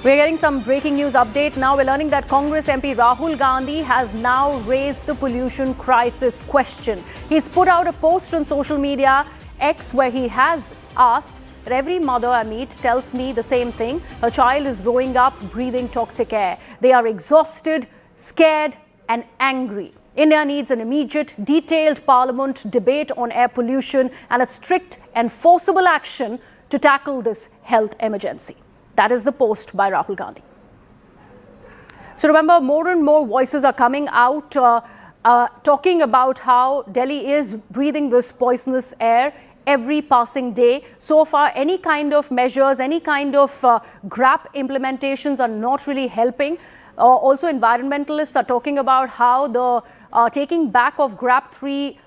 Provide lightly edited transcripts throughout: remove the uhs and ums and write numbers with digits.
We're getting some breaking news update now. We're learning that Congress MP Rahul Gandhi has now raised the pollution crisis question. He's put out a post on social media X where he has asked that every mother I meet tells me the same thing. Her child is growing up breathing toxic air. They are exhausted, scared and angry. India needs an immediate, detailed parliament debate on air pollution and a strict, enforceable action to tackle this health emergency. That is the post by Rahul Gandhi. So remember, more and more voices are coming out talking about how Delhi is breathing this poisonous air every passing day. So far, any kind of measures, any kind of GRAP implementations are not really helping. Also, environmentalists are talking about how the taking back of GRAP 3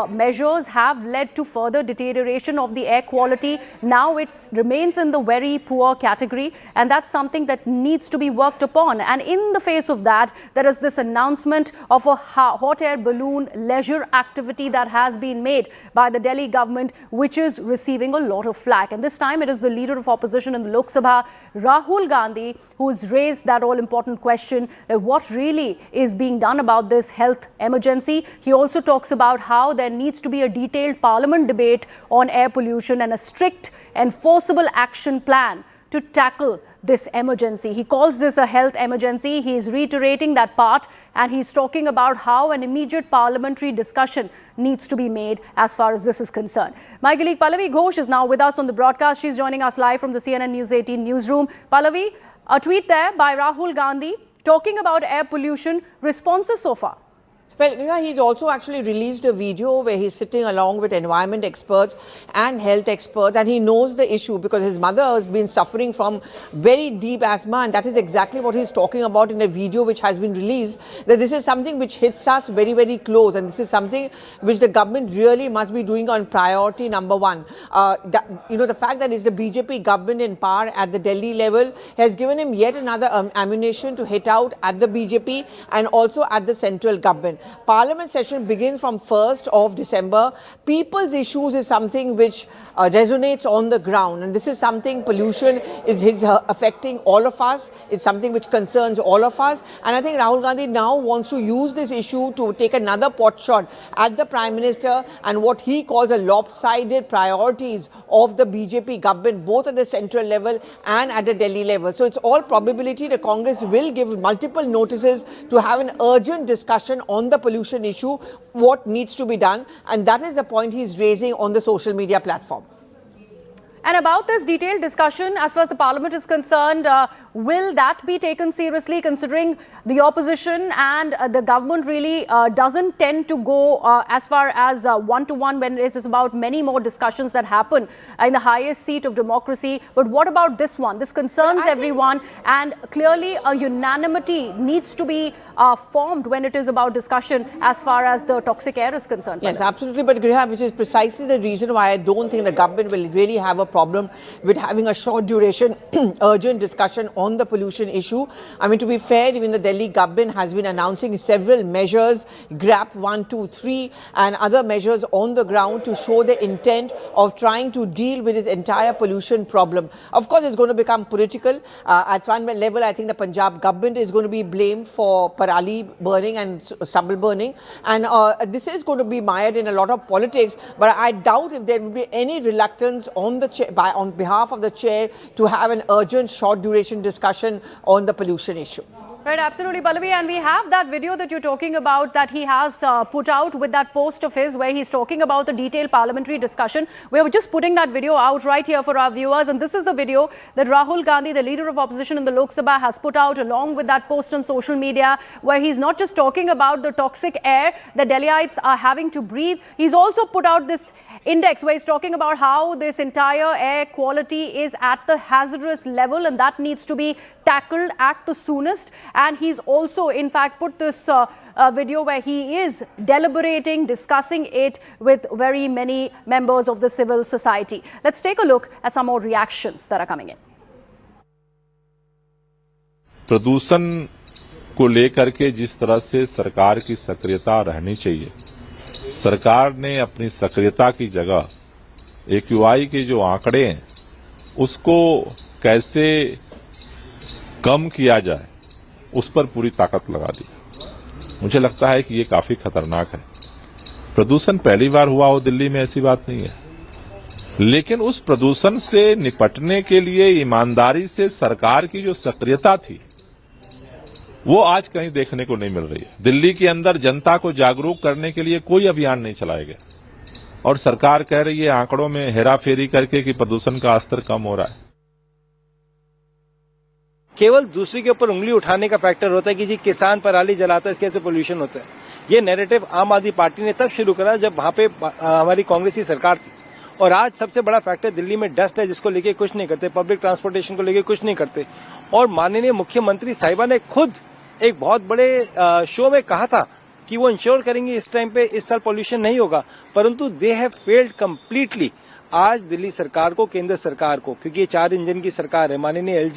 measures have led to further deterioration of the air quality. Now it remains in the very poor category, and that's something that needs to be worked upon. And in the face of that, there is this announcement of a hot air balloon leisure activity that has been made by the Delhi government, which is receiving a lot of flack. And this time it is the leader of opposition in the Lok Sabha, Rahul Gandhi, who has raised that all-important question, what really is being done about this health emergency. He also talks about how there needs to be a detailed parliament debate on air pollution and a strict, enforceable action plan to tackle this emergency. He calls this a health emergency. He is reiterating that part, and he's talking about how an immediate parliamentary discussion needs to be made as far as this is concerned. My colleague Pallavi Ghosh is now with us on the broadcast. She's joining us live from the CNN News 18 newsroom. Pallavi, a tweet there by Rahul Gandhi talking about air pollution. Responses so far? Well, yeah, he's also actually released a video where he's sitting along with environment experts and health experts, and he knows the issue because his mother has been suffering from very deep asthma, and that is exactly what he's talking about in a video which has been released, that this is something which hits us very, very close, and this is something which the government really must be doing on priority number one. The fact that it's the BJP government in power at the Delhi level has given him yet another ammunition to hit out at the BJP and also at the central government. Parliament session begins from 1st of December. People's issues is something which resonates on the ground, and this is something, pollution is affecting all of us. It's something which concerns all of us, and I think Rahul Gandhi now wants to use this issue to take another pot shot at the Prime Minister and what he calls a lopsided priorities of the BJP government, both at the central level and at the Delhi level. So it's all probability the Congress will give multiple notices to have an urgent discussion on the pollution issue, what needs to be done, and that is the point he's raising on the social media platform. And about this detailed discussion, as far as the parliament is concerned, will that be taken seriously, considering the opposition and the government really doesn't tend to go as far as one-to-one when it is about many more discussions that happen in the highest seat of democracy? But what about this one? This concerns everyone, and clearly a unanimity needs to be formed when it is about discussion as far as the toxic air is concerned. Yes, absolutely. But Griha, which is precisely the reason why I don't think the government will really have a problem with having a short duration urgent discussion on the pollution issue. I mean, to be fair, even the Delhi government has been announcing several measures, GRAP 1, 2, 3 and other measures on the ground to show the intent of trying to deal with this entire pollution problem. Of course, it's going to become political. At one level, I think the Punjab government is going to be blamed for parali burning and stubble burning, and this is going to be mired in a lot of politics, but I doubt if there will be any reluctance on the on behalf of the chair to have an urgent short duration discussion on the pollution issue. Right, absolutely, Pallavi. And we have that video that you're talking about that he has put out with that post of his where he's talking about the detailed parliamentary discussion. We're just putting that video out right here for our viewers. And this is the video that Rahul Gandhi, the leader of opposition in the Lok Sabha, has put out along with that post on social media, where he's not just talking about the toxic air that Delhiites are having to breathe. He's also put out this index where he's talking about how this entire air quality is at the hazardous level, and that needs to be tackled at the soonest. And he's also, in fact, put this video where he is deliberating, discussing it with very many members of the civil society. Let's take a look at some more reactions that are coming in. प्रदूषण को लेकर के जिस तरह से सरकार की सक्रियता रहनी चाहिए, सरकार ने अपनी सक्रियता की जगह AQI के जो आंकड़े हैं उसको कैसे कम किया जाए, उस पर पूरी ताकत लगा दी। मुझे लगता है कि ये काफी खतरनाक है। प्रदूषण पहली बार हुआ हो दिल्ली में, ऐसी बात नहीं है, लेकिन उस प्रदूषण से निपटने के लिए ईमानदारी से सरकार की जो सक्रियता थी, वो आज कहीं देखने को नहीं मिल रही है। दिल्ली के अंदर जनता को जागरूक करने के लिए कोई अभियान नहीं चलाया गया, और सरकार कह रही है आंकड़ों में हेराफेरी करके कि प्रदूषण का स्तर कम हो रहा है। केवल दूसरे के ऊपर उंगली उठाने का फैक्टर होता है कि जी किसान पराली जलाता है, इसके से पोल्यूशन होता है। ये नैरेटिव आम आदमी पार्टी ने तब शुरू करा जब वहां पे हमारी कांग्रेस की सरकार थी। और आज सबसे बड़ा फैक्टर दिल्ली में डस्ट है, जिसको लेके कुछ नहीं करते, पब्लिक ट्रांसपोर्टेशन को लेके कुछ नहीं करते। और माननीय मुख्यमंत्री साहिबा ने खुद एक बहुत बड़े शो में कहा था कि वो इंश्योर करेंगे इस टाइम पे इस साल पोल्यूशन नहीं होगा, परंतु दे हैव फेल्ड कंप्लीटली। आज दिल्ली सरकार को, केंद्र सरकार को, क्योंकि ये 4 इंजन की सरकार है, माननीय LG